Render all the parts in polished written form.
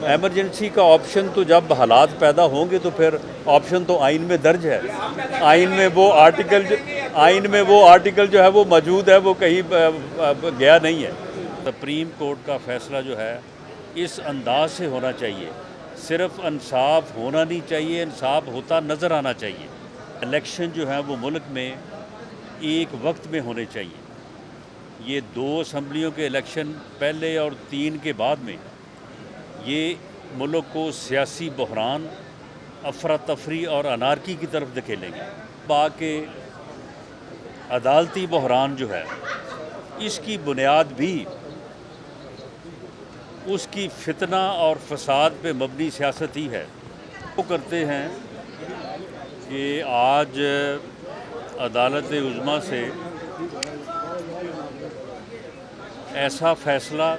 Emergency का option तो जब हालात पैदा होंगे तो फिर ऑप्शन तो आइन में दर्ज है। आइन में वो आर्टिकल जो है वो मौजूद है, वो कहीं गया नहीं है। सुप्रीम कोर्ट का फैसला जो है इस अंदाज से होना चाहिए, सिर्फ इंसाफ होना नहीं चाहिए, इंसाफ होता नज़र आना चाहिए। इलेक्शन जो है वो मुल्क में एक वक्त में होने चाहिए। ये 2 असम्बलियों के इलेक्शन पहले और 3 के बाद में ये मुल्क को सियासी बहरान, अफरा तफरी और अनारकी की तरफ धकेलेंगे। बाकी अदालती बहरान जो है इसकी बुनियाद भी उसकी फितना और फसाद पे मबनी सियासत ही है। वो करते हैं कि आज अदालत उज़्मा से ऐसा फ़ैसला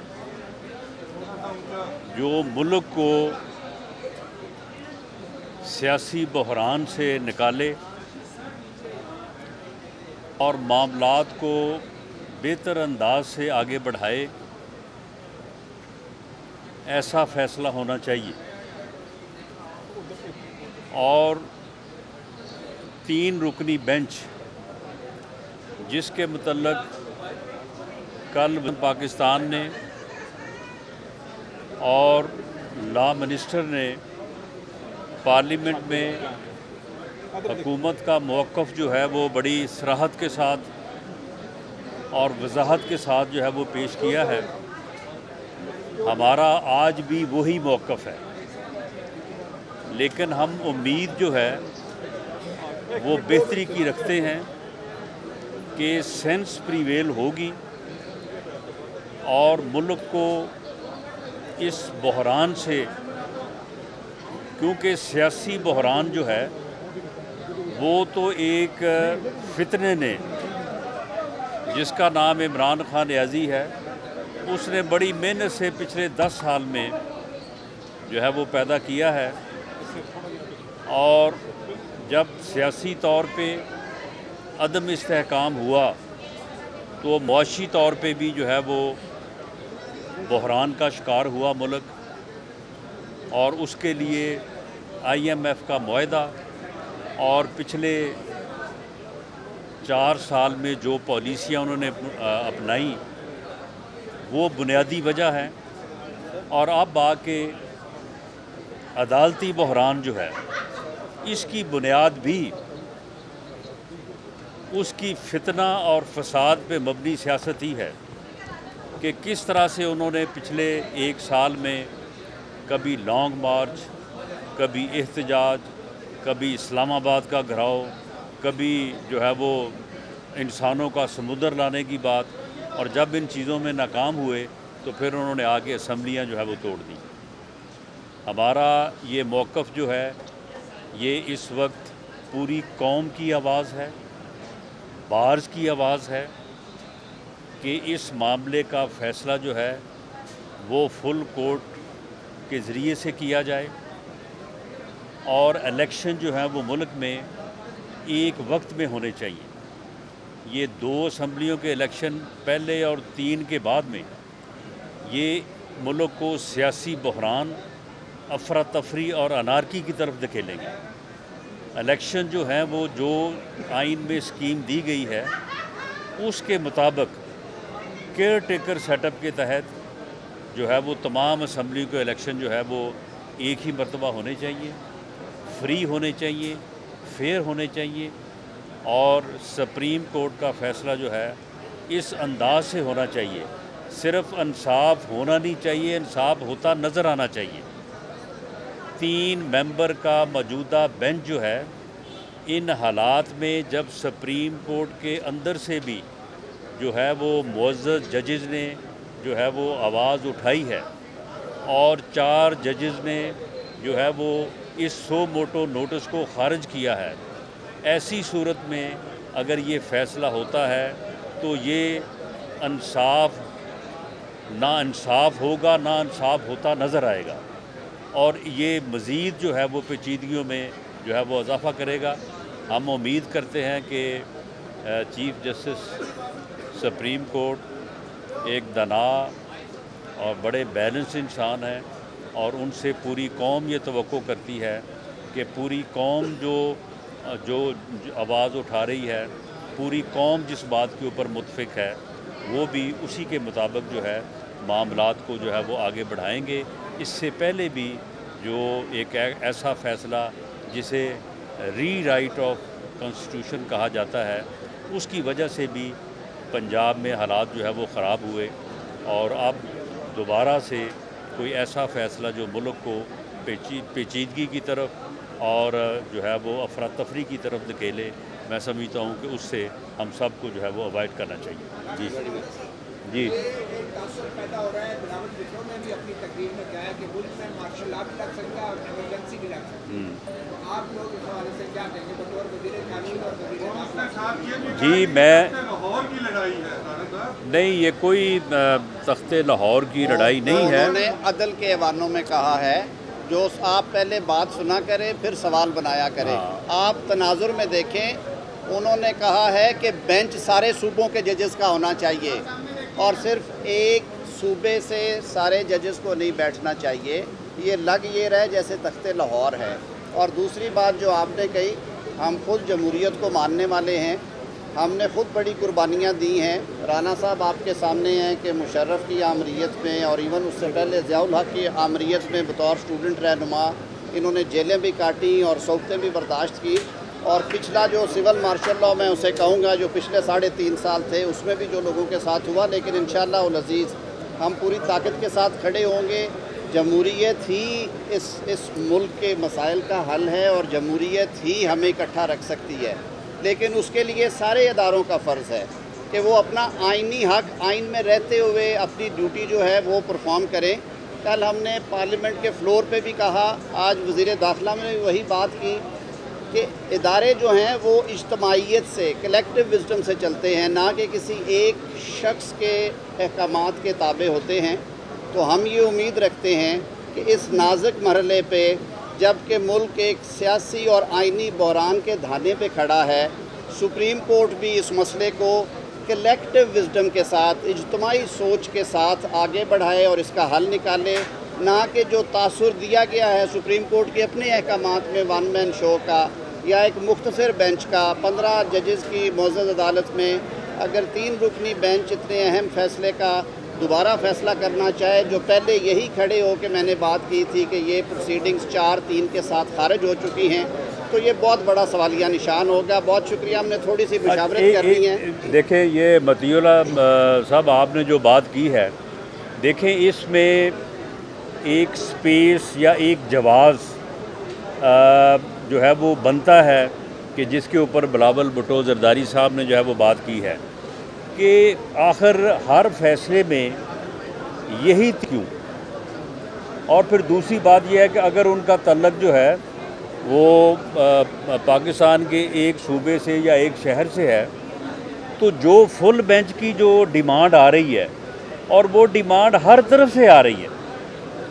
जो मुल्क को सियासी बहरान से निकाले और मामलात को बेहतर अंदाज से आगे बढ़ाए, ऐसा फ़ैसला होना चाहिए। और 3 रुकनी बेंच जिसके मुतल्लक कल पाकिस्तान ने और लॉ मिनिस्टर ने पार्लियामेंट में हुकूमत का मौक़िफ़ जो है वो बड़ी सराहत के साथ और वजाहत के साथ जो है वो पेश किया है। हमारा आज भी वही मौक़िफ़ है, लेकिन हम उम्मीद जो है वो बेहतरी की रखते हैं कि सेंस प्रीवेल होगी और मुल्क को इस बहरान से, क्योंकि सियासी बहरान जो है वो तो एक फितने ने, जिसका नाम इमरान खान नियाज़ी है, उसने बड़ी मेहनत से पिछले 10 साल में जो है वो पैदा किया है। और जब सियासी तौर पे अदम इस्तेहकाम हुआ तो मुआशी तौर पे भी जो है वो बहरान का शिकार हुआ मुल्क, और उसके लिए IMF का मुआहदा और पिछले 4 साल में जो पॉलिसियाँ उन्होंने अपनाई वो बुनियादी वजह है। और अब आके अदालती बहरान जो है इसकी बुनियाद भी उसकी फितना और फसाद पे मबनी सियासत ही है कि किस तरह से उन्होंने पिछले 1 साल में कभी लॉन्ग मार्च, कभी एहतजाज, कभी इस्लामाबाद का घिराव, कभी जो है वो इंसानों का समुद्र लाने की बात, और जब इन चीज़ों में नाकाम हुए तो फिर उन्होंने आके असम्बलियाँ जो है वो तोड़ दी। हमारा ये मौक़िफ़ जो है ये इस वक्त पूरी कौम की आवाज़ है, बार्स की आवाज़ है कि इस मामले का फ़ैसला जो है वो फुल कोर्ट के ज़रिए से किया जाए और इलेक्शन जो है वो मुल्क में एक वक्त में होने चाहिए। ये 2 असम्बलियों के इलेक्शन पहले और 3 के बाद में ये मुल्क को सियासी बहरान, अफरा तफरी और अनारकी की तरफ धकेलेंगे। इलेक्शन जो है वो जो आइन में स्कीम दी गई है उसके मुताबिक केयर टेकर सेटअप के तहत जो है वो तमाम असम्बली के इलेक्शन जो है वो एक ही मरतबा होने चाहिए, फ्री होने चाहिए, फेयर होने चाहिए। और सुप्रीम कोर्ट का फ़ैसला जो है इस अंदाज से होना चाहिए, सिर्फ इंसाफ होना नहीं चाहिए, इंसाफ होता नज़र आना चाहिए। 3 मेंबर का मौजूदा बेंच जो है इन हालात में, जब सुप्रीम कोर्ट के अंदर से भी जो है वो मुअज़्ज़ज़ जजेज़ ने जो है वो आवाज़ उठाई है और 4 जजेज़ ने जो है वो इस सो मोटो नोटिस को ख़ारिज किया है, ऐसी सूरत में अगर ये फ़ैसला होता है तो ये ना इंसाफ होगा, ना इंसाफ होता नज़र आएगा, और ये मज़ीद जो है वो पेचीदगियों में जो है वो इजाफ़ा करेगा। हम उम्मीद करते हैं कि चीफ़ जस्टिस सुप्रीम कोर्ट एक दाना और बड़े बैलेंस इंसान है और उनसे पूरी कौम ये तवक्को करती है कि पूरी कौम जो जो आवाज़ उठा रही है, पूरी कौम जिस बात के ऊपर मुत्फिक है, वो भी उसी के मुताबिक जो है मामलात को जो है वो आगे बढ़ाएंगे। इससे पहले भी जो एक ऐसा फ़ैसला जिसे री राइट ऑफ कॉन्स्टिट्यूशन कहा जाता है, उसकी वजह से भी पंजाब में हालात जो है वो ख़राब हुए और अब दोबारा से कोई ऐसा फ़ैसला जो मुल्क को पेचीदगी की तरफ और जो है वो अफरा तफरी की तरफ धकेले, मैं समझता हूँ कि उससे हम सब को जो है वो अवॉइड करना चाहिए। जी जी। पैदा हो रहा है, बिलावल भुट्टो ने भी अपनी तकरीर में कहा कि मुल्क में मार्शल लॉ भी लग सकता है और इमरजेंसी भी लग सकती है। तो आप लोग इस हवाले से क्या कहेंगे बतौर वज़ीर कानून और वज़ीर? जी, मैं लाहौर की लड़ाई है नहीं, ये कोई तख्ते लाहौर की लड़ाई नहीं है। उन्होंने अदल के ऐवानों में कहा है, जो आप पहले बात सुना करें फिर सवाल बनाया करें। आप तनाजुर में देखें, उन्होंने कहा है कि बेंच सारे सूबों के जजेस का होना चाहिए और सिर्फ एक सूबे से सारे जजेस को नहीं बैठना चाहिए। ये लग ये रहे जैसे तख्ते लाहौर है। और दूसरी बात जो आपने कही, हम खुद जमहूरियत को मानने वाले हैं, हमने खुद बड़ी कुर्बानियाँ दी हैं। राना साहब आपके सामने हैं कि मुशर्रफ की आमरीत में और इवन उससे पहले ज़ियाउल हक़ की आमरीत में बतौर स्टूडेंट रहनुमा इन्होंने जेलें भी काटी और सौख्तें भी बर्दाश्त की। और पिछला जो सिविल मार्शल लॉ मैं उसे कहूँगा जो पिछले 3.5 साल थे, उसमें भी जो लोगों के साथ हुआ, लेकिन इंशाअल्लाह उल अज़ीज़ हम पूरी ताकत के साथ खड़े होंगे। जमहूरियत ही इस मुल्क के मसाइल का हल है और जमहूरियत ही हमें इकट्ठा रख सकती है। लेकिन उसके लिए सारे इदारों का फ़र्ज़ है कि वो अपना आइनी हक़ आइन में रहते हुए अपनी ड्यूटी जो है वो परफॉर्म करें। कल हमने पार्लियामेंट के फ्लोर पे भी कहा, आज वज़ीर दाखिला में भी वही बात की कि इदारे जो हैं वो इज्तमाइयत से, कलेक्टिव विज़डम से चलते हैं, ना कि किसी एक शख्स के अहकामात के ताबे होते हैं। तो हम ये उम्मीद रखते हैं कि इस नाजुक मरहले पे जबकि मुल्क एक सियासी और आइनी बहरान के धाने पे खड़ा है, सुप्रीम कोर्ट भी इस मसले को कलेक्टिव विज़डम के साथ, इज्तमाई सोच के साथ आगे बढ़ाए और इसका हल निकाले, ना कि जो तासुर दिया गया है सुप्रीम कोर्ट के अपने अहकामात में वन मैन शो का या एक मुख्तसर बेंच का। 15 जजेस की मुअज़्ज़ज़ अदालत में अगर 3 रुकनी बेंच इतने अहम फ़ैसले का दोबारा फ़ैसला करना चाहे, जो पहले यही खड़े हो के मैंने बात की थी कि ये प्रोसीडिंग्स 4-3 के साथ खारिज हो चुकी हैं, तो ये बहुत बड़ा सवालिया निशान होगा। बहुत शुक्रिया, हमने थोड़ी सी मुशावरत करनी है। देखें, ये मतीउल्ला साहब आपने जो बात की है, देखें इसमें एक स्पेस या एक जवाज़ जो है वो बनता है कि जिसके ऊपर बिलावल भुट्टो ज़रदारी साहब ने जो है वो बात की है कि आखिर हर फैसले में यही क्यों। और फिर दूसरी बात यह है कि अगर उनका तल्लक जो है वो पाकिस्तान के एक सूबे से या एक शहर से है, तो जो फुल बेंच की जो डिमांड आ रही है और वो डिमांड हर तरफ से आ रही है,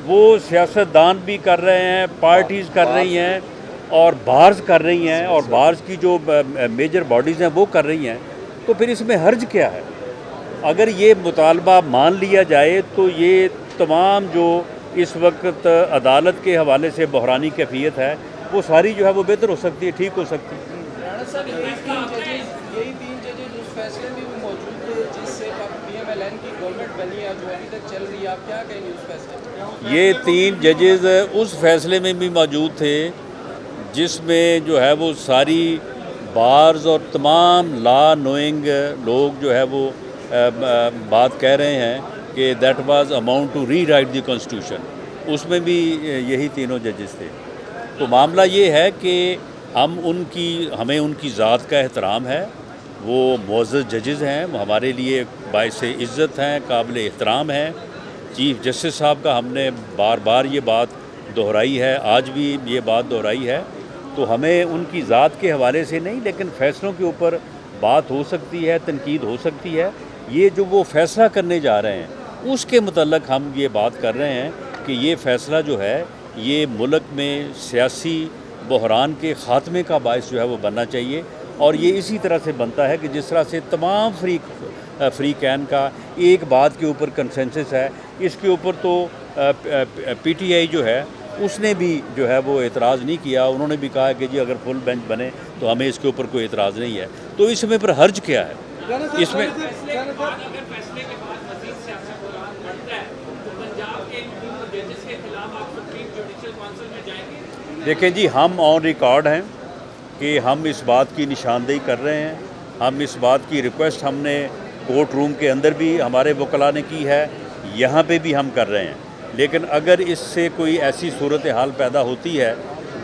वो सियासतदान भी कर रहे हैं, पार्टीज़ कर रही हैं और बार्स कर रही हैं और बार्स की जो मेजर बॉडीज़ हैं वो कर रही हैं, तो फिर इसमें हर्ज क्या है? अगर ये मुतालबा मान लिया जाए तो ये तमाम जो इस वक्त अदालत के हवाले से बहरानी कैफियत है वो सारी जो है वो बेहतर हो सकती है, ठीक हो सकती है। यही 3 जजेज उस फैसले में भी मौजूद थे जिससे PMLN की गवर्नमेंट बनी है, जो अभी तक चल रही है, आप क्या कहेंगे उस फैसले? ये 3 जजेज उस फैसले में भी मौजूद थे जिसमें जो है वो सारी बार्स और तमाम लॉ नोइंग लोग जो है वो बात कह रहे हैं कि that was amount to rewrite the constitution. उसमें भी यही तीनों जजेस थे। तो मामला ये है कि हमें उनकी ज़ात का एहतराम है, वो मुअज़्ज़ज़ जजेस हैं, वो हमारे लिए बाइस इज़्ज़त हैं, काबिल एहतराम हैं। चीफ़ जस्टिस साहब का हमने बार बार ये बात दोहराई है, आज भी ये बात दोहराई है। तो हमें उनकी ज़ात के हवाले से नहीं, लेकिन फ़ैसलों के ऊपर बात हो सकती है, तनकीद हो सकती है। ये जो वो फ़ैसला करने जा रहे हैं उसके मुतल्लक हम ये बात कर रहे हैं कि ये फ़ैसला जो है ये मुल्क में सियासी बहरान के ख़ात्मे का बायस जो है वो बनना चाहिए। और ये इसी तरह से बनता है कि जिस तरह से तमाम फ्रीकैन का एक बात के ऊपर कंसेंसस है। इसके ऊपर तो पीटीआई जो है उसने भी जो है वो एतराज़ नहीं किया। उन्होंने भी कहा कि जी अगर फुल बेंच बने तो हमें इसके ऊपर कोई एतराज़ नहीं है। तो इस समय पर हर्ज क्या है इसमें? देखें जी, हम ऑन रिकॉर्ड हैं कि हम इस बात की निशानदेही कर रहे हैं। हम इस बात की रिक्वेस्ट हमने कोर्ट रूम के अंदर भी हमारे वकला ने की है, यहाँ पे भी हम कर रहे हैं। लेकिन अगर इससे कोई ऐसी सूरत हाल पैदा होती है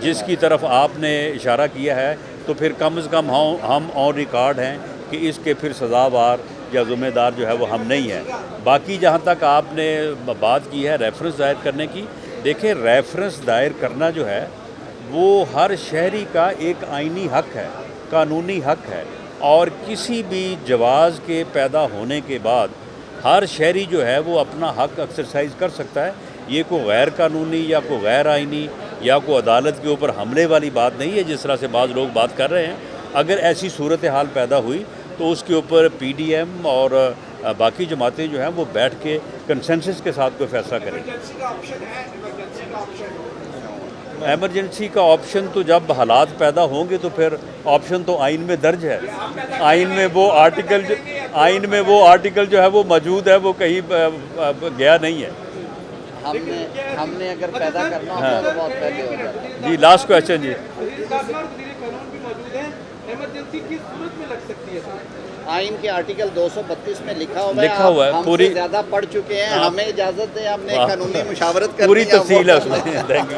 जिसकी तरफ आपने इशारा किया है तो फिर कम से कम हम ऑन रिकॉर्ड हैं कि इसके फिर सज़ावार या ज़िम्मेदार जो है वो हम नहीं हैं। बाकी जहाँ तक आपने बात की है रेफरेंस दायर करने की, देखें रेफरेंस दायर करना जो है वो हर शहरी का एक आइनी हक है, कानूनी हक है। और किसी भी जवाज़ के पैदा होने के बाद हर शहरी जो है वो अपना हक एक्सरसाइज कर सकता है। ये कोई गैर कानूनी या कोई गैर आइनी या कोई अदालत के ऊपर हमले वाली बात नहीं है जिस तरह से बाज़ लोग बात कर रहे हैं। अगर ऐसी सूरत हाल पैदा हुई तो उसके ऊपर पीडीएम और बाकी जमातें जो हैं वो बैठ के कंसेंसस के साथ कोई फैसला करें। इमरजेंसी का ऑप्शन है, इमरजेंसी का ऑप्शन एमरजेंसी का ऑप्शन तो जब हालात पैदा होंगे तो फिर ऑप्शन तो आइन में दर्ज है। आइन में वो आर्टिकल जो है वो मौजूद है, वो कहीं गया नहीं है। हमने अगर पैदा करना होता तो बहुत पहले हो जाता। जी लास्ट क्वेश्चन जी। कानून भी मौजूद है, इमरजेंसी किस सूरत में लग सकती है सर? आइन के आर्टिकल 232 में लिखा हुआ है। हम पूरी ज़्यादा पढ़ चुके हैं, हमें इजाज़त है, हमने कानूनी मुशावरत पूरी करनी है। तफसील है उसमें। Thank you.